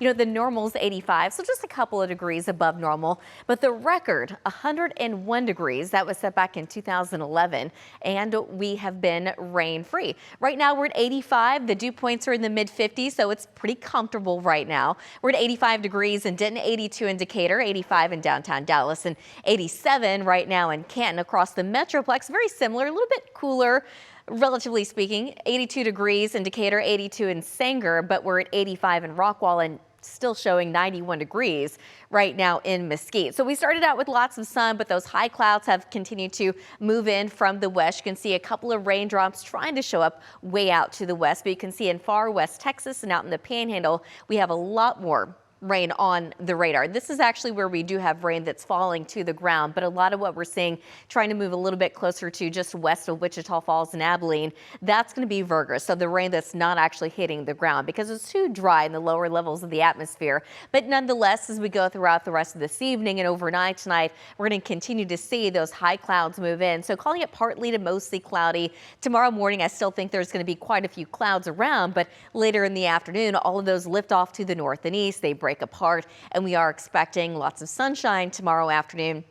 The normal's 85, so just a couple of degrees above normal. But the record, 101 degrees, that was set back in 2011, and we have been rain-free. Right now, we're at 85. The dew points are in the mid-50s, so it's pretty comfortable right now. We're at 85 degrees in Denton, 82 in Decatur, 85 in downtown Dallas, and 87 right now in Canton. Across the Metroplex, very similar, a little bit cooler. Relatively speaking, 82 degrees in Decatur, 82 in Sanger, but we're at 85 in Rockwall and still showing 91 degrees right now in Mesquite. So we started out with lots of sun, but those high clouds have continued to move in from the west. You can see a couple of raindrops trying to show up way out to the west, but you can see in far west Texas and out in the Panhandle, we have a lot more rain on the radar. This is actually where we do have rain that's falling to the ground, but a lot of what we're seeing trying to move a little bit closer to just west of Wichita Falls and Abilene, that's going to be Virga. So the rain that's not actually hitting the ground because it's too dry in the lower levels of the atmosphere. But nonetheless, as we go throughout the rest of this evening and overnight tonight, we're going to continue to see those high clouds move in. So calling it partly to mostly cloudy. Tomorrow morning, I still think there's going to be quite a few clouds around, but later in the afternoon, all of those lift off to the north and east. They break apart, and we are expecting lots of sunshine tomorrow afternoon.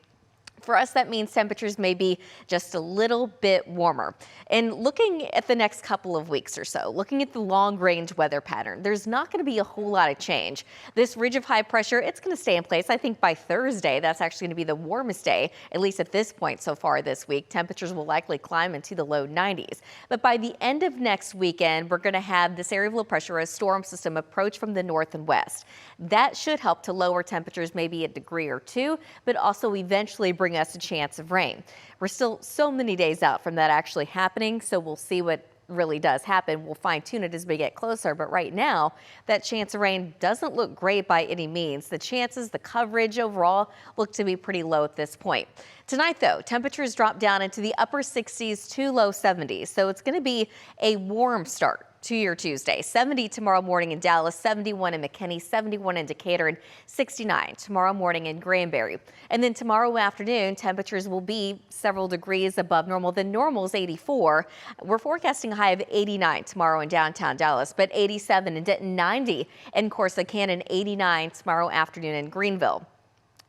For us, that means temperatures may be just a little bit warmer. And looking at the next couple of weeks or so, looking at the long-range weather pattern, there's not going to be a whole lot of change. This ridge of high pressure, it's going to stay in place. I think by Thursday, that's actually going to be the warmest day, at least at this point so far this week. Temperatures will likely climb into the low 90s. But by the end of next weekend, we're going to have this area of low pressure, a storm system approach from the north and west. That should help to lower temperatures maybe a degree or two, but also eventually bring us a chance of rain. We're still so many days out from that actually happening, so we'll see what really does happen. We'll fine tune it as we get closer, but right now that chance of rain doesn't look great by any means. The chances, the coverage overall look to be pretty low at this point. Tonight though, temperatures drop down into the upper 60s to low 70s, so it's going to be a warm start to your Tuesday. 70 tomorrow morning in Dallas, 71 in McKinney, 71 in Decatur, and 69 tomorrow morning in Granbury. And then tomorrow afternoon, temperatures will be several degrees above normal. The normal is 84. We're forecasting a high of 89 tomorrow in downtown Dallas, but 87 in Denton, 90 in Corsicana, and 89 tomorrow afternoon in Greenville.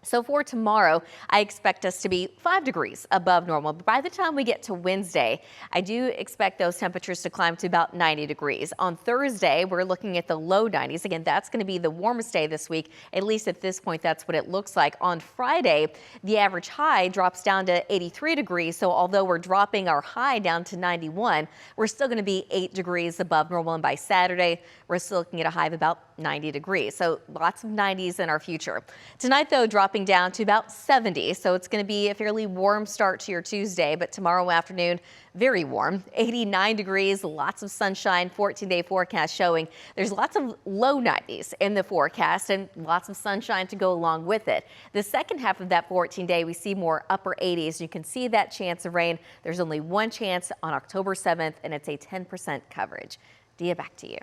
So for tomorrow, I expect us to be 5 degrees above normal. But by the time we get to Wednesday, I do expect those temperatures to climb to about 90 degrees. On Thursday, we're looking at the low 90s. Again, that's going to be the warmest day this week. At least at this point, that's what it looks like. On Friday, the average high drops down to 83 degrees. So although we're dropping our high down to 91, we're still going to be 8 degrees above normal. And by Saturday, we're still looking at a high of about 90 degrees. So lots of 90s in our future. Tonight, though, dropping down to about 70. So it's going to be a fairly warm start to your Tuesday, but tomorrow afternoon, very warm, 89 degrees, lots of sunshine, 14-day forecast showing there's lots of low 90s in the forecast and lots of sunshine to go along with it. The second half of that 14-day, we see more upper 80s. You can see that chance of rain. There's only one chance on October 7th, and it's a 10% coverage. Dia, back to you.